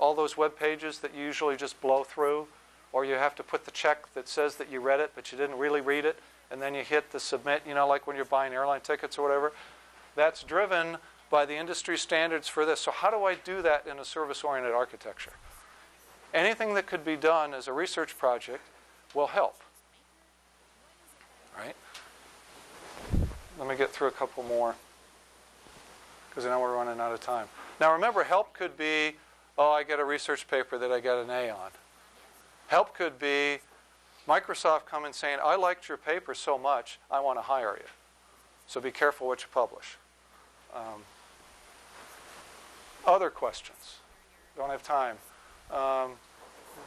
all those web pages that you usually just blow through, or you have to put the check that says that you read it, but you didn't really read it, and then you hit the submit, you know, like when you're buying airline tickets or whatever. That's driven by the industry standards for this. So how do I do that in a service-oriented architecture? Anything that could be done as a research project will help. Right? Let me get through a couple more, because I know we're running out of time. Now remember, help could be, oh, I get a research paper that I got an A on. Help could be Microsoft coming saying, I liked your paper so much, I want to hire you. So be careful what you publish. Other questions? Don't have time.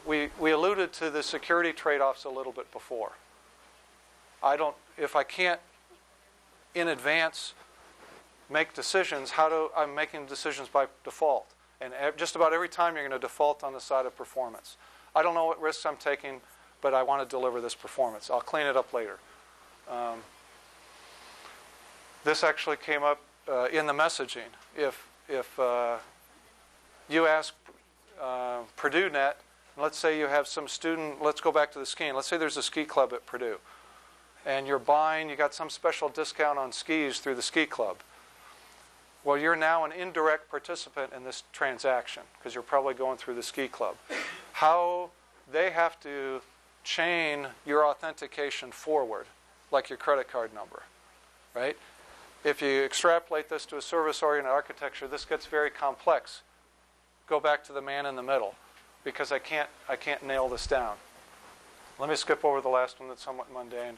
We alluded to the security trade-offs a little bit before. If I can't in advance make decisions, I'm making decisions by default. And just about every time you're going to default on the side of performance. I don't know what risks I'm taking, but I want to deliver this performance. I'll clean it up later. This actually came up in the messaging. If you ask Purdue Net, let's say you have some student, let's go back to the skiing. Let's say there's a ski club at Purdue. And you got some special discount on skis through the ski club. Well, you're now an indirect participant in this transaction because you're probably going through the ski club. How they have to chain your authentication forward, like your credit card number, right? If you extrapolate this to a service-oriented architecture, this gets very complex. Go back to the man in the middle, because I can't nail this down. Let me skip over the last one that's somewhat mundane.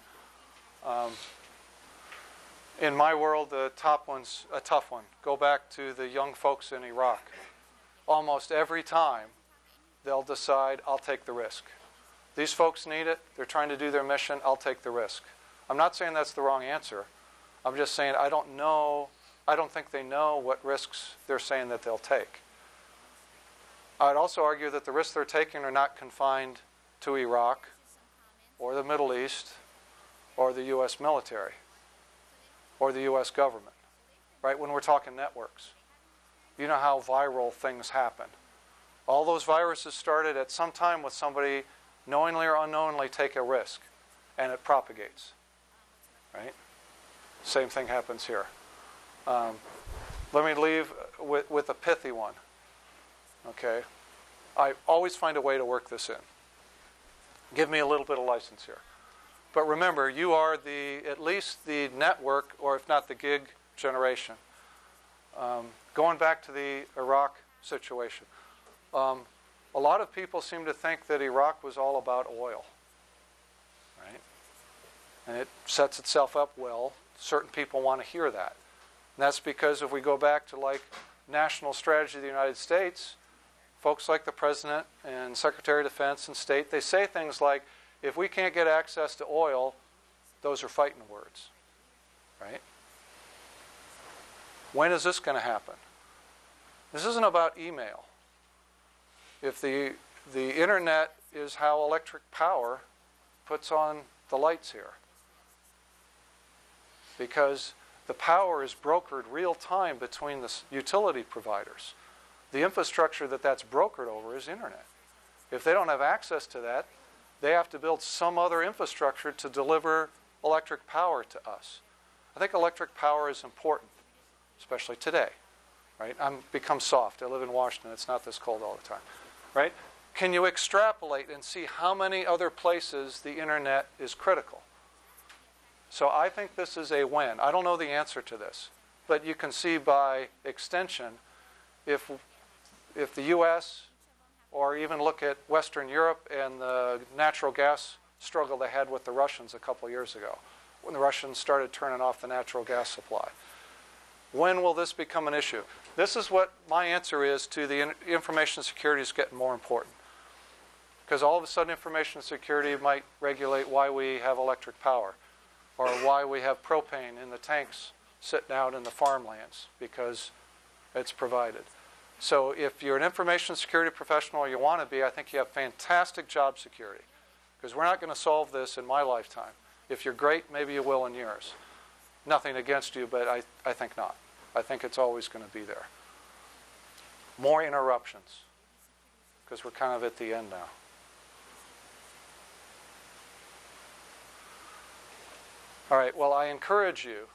In my world, the top one's a tough one. Go back to the young folks in Iraq. Almost every time, they'll decide, I'll take the risk. These folks need it. They're trying to do their mission. I'll take the risk. I'm not saying that's the wrong answer. I'm just saying I don't think they know what risks they're saying that they'll take. I'd also argue that the risks they're taking are not confined to Iraq or the Middle East or the U.S. military or the U.S. government, right? When we're talking networks, you know how viral things happen. All those viruses started at some time with somebody knowingly or unknowingly take a risk, and it propagates, right? Same thing happens here. Let me leave with a pithy one. Okay, I always find a way to work this in. Give me a little bit of license here. But remember, you are at least the network, or if not the gig generation. Going back to the Iraq situation, a lot of people seem to think that Iraq was all about oil, right? And it sets itself up well. Certain people want to hear that. And that's because if we go back to like national strategy of the United States, folks like the President and Secretary of Defense and State, they say things like, if we can't get access to oil, those are fighting words, right? When is this going to happen? This isn't about email. If the internet is how electric power puts on the lights here, because the power is brokered real time between the utility providers. The infrastructure that's brokered over is internet. If they don't have access to that, they have to build some other infrastructure to deliver electric power to us. I think electric power is important, especially today, right? I'm become soft. I live in Washington. It's not this cold all the time, right? Can you extrapolate and see how many other places the internet is critical? So I think this is a win. I don't know the answer to this, but you can see by extension, if the U.S. or even look at Western Europe and the natural gas struggle they had with the Russians a couple years ago, when the Russians started turning off the natural gas supply. When will this become an issue? This is what my answer is to the information security is getting more important. Because all of a sudden information security might regulate why we have electric power, or why we have propane in the tanks sitting out in the farmlands, because it's provided. So if you're an information security professional, or you want to be, I think you have fantastic job security. Because we're not going to solve this in my lifetime. If you're great, maybe you will in yours. Nothing against you, but I think not. I think it's always going to be there. More interruptions. because we're kind of at the end now. All right, well, I encourage you,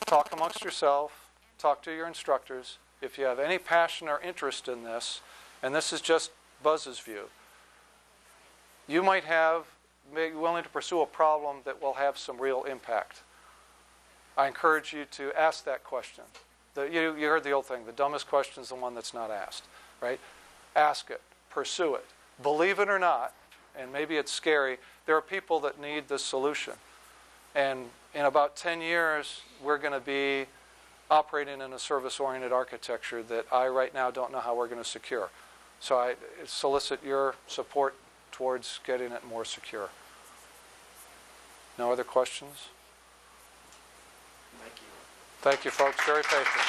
talk amongst yourself, talk to your instructors. If you have any passion or interest in this, and this is just Buzz's view, you might be willing to pursue a problem that will have some real impact. I encourage you to ask that question. You heard the old thing, the dumbest question is the one that's not asked, right? Ask it, pursue it. Believe it or not, and maybe it's scary, there are people that need this solution. And in about 10 years, we're going to be operating in a service-oriented architecture that I right now don't know how we're going to secure. So I solicit your support towards getting it more secure. No other questions? Thank you. Thank you, folks. Very patient.